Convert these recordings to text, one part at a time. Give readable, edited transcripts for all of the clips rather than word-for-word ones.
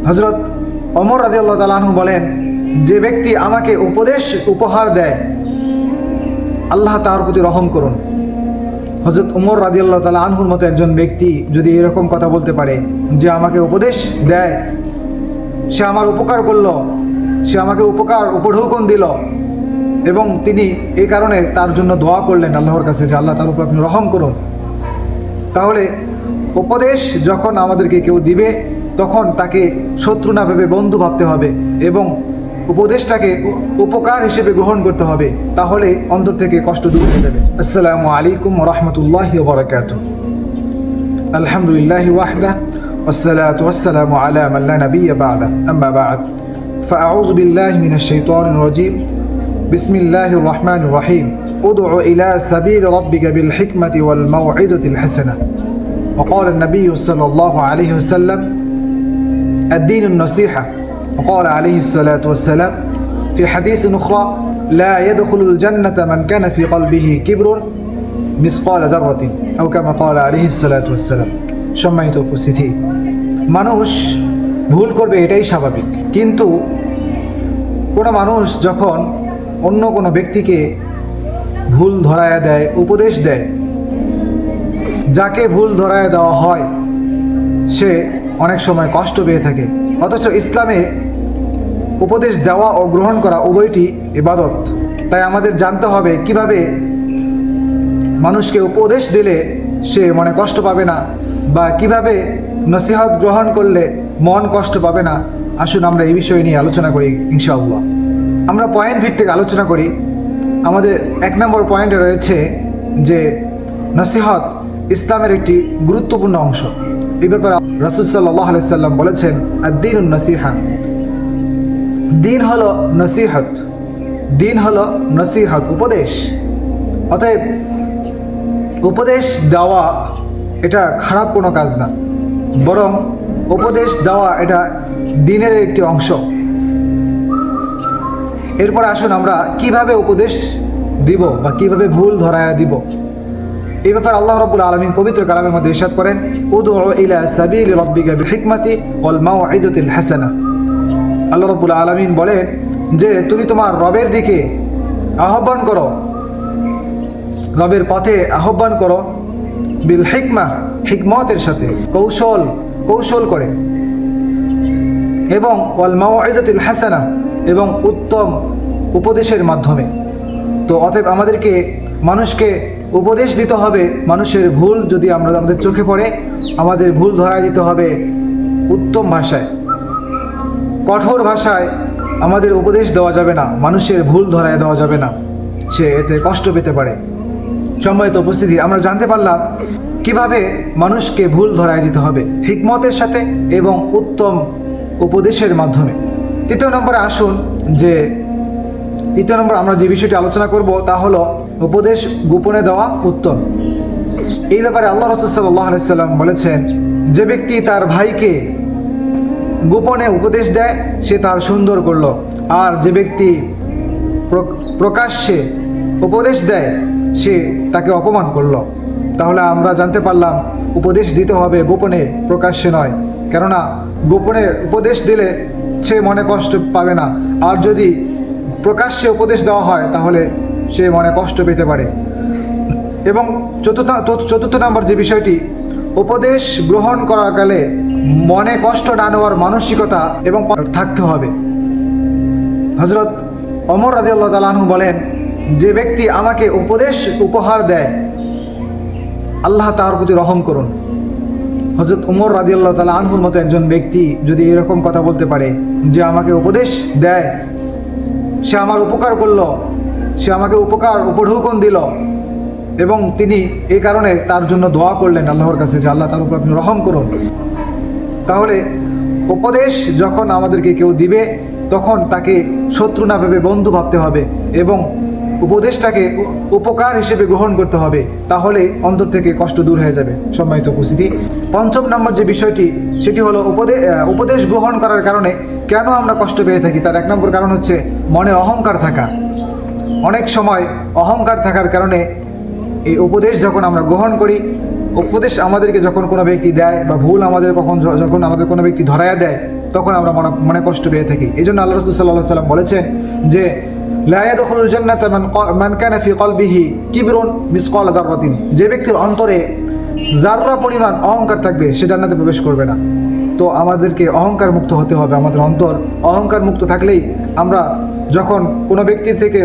হযরত ওমর রাদিয়াল্লাহু তাআলা আনহু বলেন, যে ব্যক্তি আমাকে উপদেশ উপহার দেয় আল্লাহ তার প্রতি রহম করুন। হযরত ওমর রাদিয়াল্লাহু তাআলা আনহুর মতো একজন ব্যক্তি যদি এরকম কথা বলতে পারে যে আমাকে উপদেশ দেয়, সে আমার উপকার করলো, সে আমাকে উপঢৌকন দিল এবং তিনি এই কারণে তার জন্য দোয়া করলেন আল্লাহর কাছে যে আল্লাহ তার উপর আপনি রহম করুন, তাহলে উপদেশ যখন আমাদেরকে কেউ দিবে তখন তাকে শত্রু না ভেবে বন্ধু ভাবতে হবে এবং উপদেশটাকে উপকার হিসেবে গ্রহণ করতে হবে, তাহলে অন্তর থেকে কষ্ট দূর হয়ে যাবে। আসসালামু আলাইকুম ওয়া রাহমাতুল্লাহি ওয়া বারাকাতুহু। আলহামদুলিল্লাহি ওয়াহদা ওয়াসসালাতু ওয়াসসালামু আলা মান লা নাবিয়্যা বা'দা, আম্মা বা'দ, ফাআউযু বিল্লাহি মিনাশ শাইতানির রাজীম। বিসমিল্লাহির রাহমানির রাহিম। উদউ ইলা সাবিলি রাব্বিকা বিল হিকমাতি ওয়াল মাউইযাতিল হাসানাহ। وقال النبي صلى الله عليه وسلم: الدين النصيحة. وقال عليه الصلاة والسلام في حديث أخرى: لا يدخل الجنة من كان في قلبه كبر مثقال ذرة، أو كما قال عليه الصلاة والسلام. সম্মানিত উপস্থিতি, মানুষ ভুল করবে এটাই স্বাভাবিক, কিন্তু কোনো মানুষ যখন অন্য কোনো ব্যক্তিকে ভুল ধরায়া দেয়, উপদেশ দেয়, যাকে ভুল ধরায় দেওয়া হয় সে অনেক সময় কষ্ট পেয়ে থাকে। অথচ ইসলামে উপদেশ দেওয়া ও গ্রহণ করা উভয়টি ইবাদত। তাই আমাদের জানতে হবে কিভাবে মানুষকে উপদেশ দিলে সে মনে কষ্ট পাবে না, বা কিভাবে নসিহত গ্রহণ করলে মন কষ্ট পাবে না। আসুন আমরা এই বিষয় নিয়ে আলোচনা করি ইনশাআল্লাহ। আমরা পয়েন্ট ভিত্তিক আলোচনা করি। আমাদের 1 নম্বর পয়েন্টে রয়েছে যে নসিহত ইসলামের একটি গুরুত্বপূর্ণ অংশ। এই ব্যাপারে রাসূল সাল্লাল্লাহু আলাইহি সাল্লাম বলেছেন, আদ-দীনুন নসিহা। দিন হলো নসিহত, দিন হলো নসিহত, উপদেশ। অতএব উপদেশ দেওয়া এটা খারাপ কোনো কাজ না, বরং উপদেশ দেওয়া এটা দিনের একটি অংশ। এরপর আসুন আমরা কিভাবে উপদেশ দিব বা কিভাবে ভুল ধরায়া দিব, এই ব্যাপারে আল্লাহ রাব্বুল আলামিন পবিত্র কালামের মধ্যে ইরশাদ করেন, উদউ ইলা সাবিলি রাব্বিকা বিল হিকমাতি ওয়াল মাউইযাতিল হাসানাহ। আল্লাহ রাব্বুল আলামিন বলেন যে তুমি তোমার রবের দিকে আহ্বান করো, রবের পথে আহ্বান করো, বিল হিকমা, হিকমতের সাথে, কৌশল করে, এবং ওয়াল মাউইযাতিল হাসানাহ, এবং উত্তম উপদেশের মাধ্যমে। তো অতএব আমাদেরকে মানুষকে উপদেশ দিতে হবে। মানুষের ভুল যদি আমাদের চোখে পড়ে, আমাদের ভুল ধরায় দিতে হবে উত্তম ভাষায়, কঠোর ভাষায় আমাদের উপদেশ দেওয়া যাবে না, মানুষের ভুল ধরায় দেওয়া যাবে না, সে এতে কষ্ট পেতে পারে। সম্মানিত উপস্থিতি, আমরা জানতে পারলাম কিভাবে মানুষকে ভুল ধরায় দিতে হবে, হিকমতের সাথে এবং উত্তম উপদেশের মাধ্যমে। তৃতীয় নম্বরে আসুন যে তৃতীয় নম্বর আমরা যে বিষয়টি আলোচনা করব তা হলো উপদেশ গোপনে দেওয়া উত্তম। এই ব্যাপারে আল্লাহ রাসূল সাল্লাল্লাহু আলাইহি সাল্লাম বলেছেন, যে ব্যক্তি তার ভাইকে গোপনে উপদেশ দেয় সে তার সুন্দর করলো, আর যে ব্যক্তি প্রকাশ্যে উপদেশ দেয় সে তাকে অপমান করলো। তাহলে আমরা জানতে পারলাম উপদেশ দিতে হবে গোপনে, প্রকাশ্যে নয়। কেননা গোপনে উপদেশ দিলে সে মনে কষ্ট পাবে না, আর যদি প্রকাশ্যে উপদেশ দেওয়া হয় তাহলে সে মনে কষ্ট পেতে পারে। এবং চতুর্থ নম্বর যে বিষয়টি, উপদেশ গ্রহণ করাকালে মনে কষ্ট না নেওয়ার মানসিকতা এবং থাকতে হবে। হযরত ওমর রাদিয়াল্লাহু তাআলা আনহু বলেন, যে ব্যক্তি আমাকে উপদেশ উপহার দেয় আল্লাহ তার প্রতি রহম করুন। হযরত ওমর রাদিয়াল্লাহু তাআলা আনহুর মতো একজন ব্যক্তি যদি এরকম কথা বলতে পারে যে আমাকে উপদেশ দেয়, সে আমার উপকার করলো, সে আমাকে উপঢৌকন দিল এবং তিনি এই কারণে তার জন্য দোয়া করলেন আল্লাহর কাছে যে আল্লাহ তার উপর আপনি রহম করুন, তাহলে উপদেশ যখন আমাদেরকে কেউ দিবে তখন তাকে শত্রু না ভেবে বন্ধু ভাবতে হবে এবং উপদেশটাকে উপকার হিসেবে গ্রহণ করতে হবে, তাহলে অন্তর থেকে কষ্ট দূর হয়ে যাবে। সম্মানিত উপস্থিতি, পঞ্চম নম্বর যে বিষয়টি সেটি হলো উপদেশ গ্রহণ করার কারণে কেন আমরা কষ্ট পেয়ে থাকি। তার 1 নম্বর কারণ হচ্ছে মনে অহংকার থাকা। অনেক সময় অহংকার থাকার কারণে এই উপদেশ যখন আমরা গ্রহণ করি, উপদেশ আমাদেরকে যখন কোনো ব্যক্তি দেয় বা ভুল যখন আমাদের কোনো ব্যক্তি ধরায়া দেয়, তখন আমরা মনে কষ্ট পেয়ে থাকি। এই জন্য আল্লাহ রাসূল সাল্লাল্লাহু আলাইহি ওয়াসাল্লাম বলেছেন যে লা ইয়াদখুলুল জান্নাতা মান কানা ফি কলবিহি কিবরুন মিসকাল যাররাতিন, যে ব্যক্তির অন্তরে যাররা পরিমাণ অহংকার থাকবে সে জান্নাতে প্রবেশ করবে না। তো আমাদেরকে অহংকার মুক্ত হতে হবে। আমাদের অন্তর অহংকার মুক্ত থাকলেই আমরা যখন কোনো ব্যক্তির থেকে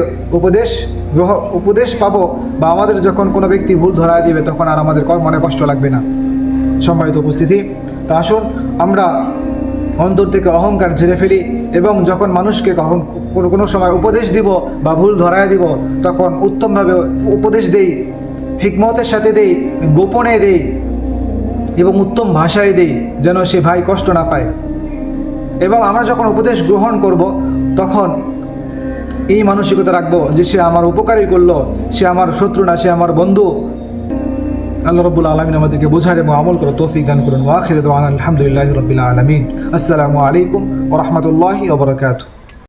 উপদেশ পাবো বা আমাদের যখন কোনো ব্যক্তি ভুল ধরায় দিবে তখন আর আমাদের মনে কষ্ট লাগবে না। সম্মানিত উপস্থিতি, তা আসুন আমরা অন্তর থেকে অহংকার ঝেড়ে ফেলি এবং যখন মানুষকে কোনো সময় উপদেশ দিব বা ভুল ধরায় দিব তখন উত্তমভাবে উপদেশ দেই, হিকমতের সাথে দেই, গোপনে দেই এবং উত্তম ভাষায় দেই, যেন সে ভাই কষ্ট না পায়। এবং আমরা যখন উপদেশ গ্রহণ করব তখন এই মানসিকতা রাখবো যে সে আমার উপকারই করলো, সে আমার শত্রু না, সে আমার বন্ধু। আল্লাহ রাব্বুল আলামিন আমাদেরকে বোঝার এবং আমল করার তৌফিক দান করুন। ওয়া আখিরু দাওয়ানা আলহামদুলিল্লাহি রাব্বিল আলামিন। আসসালামু আলাইকুম ওয়া রাহমাতুল্লাহি ওয়া বারাকাতুহু।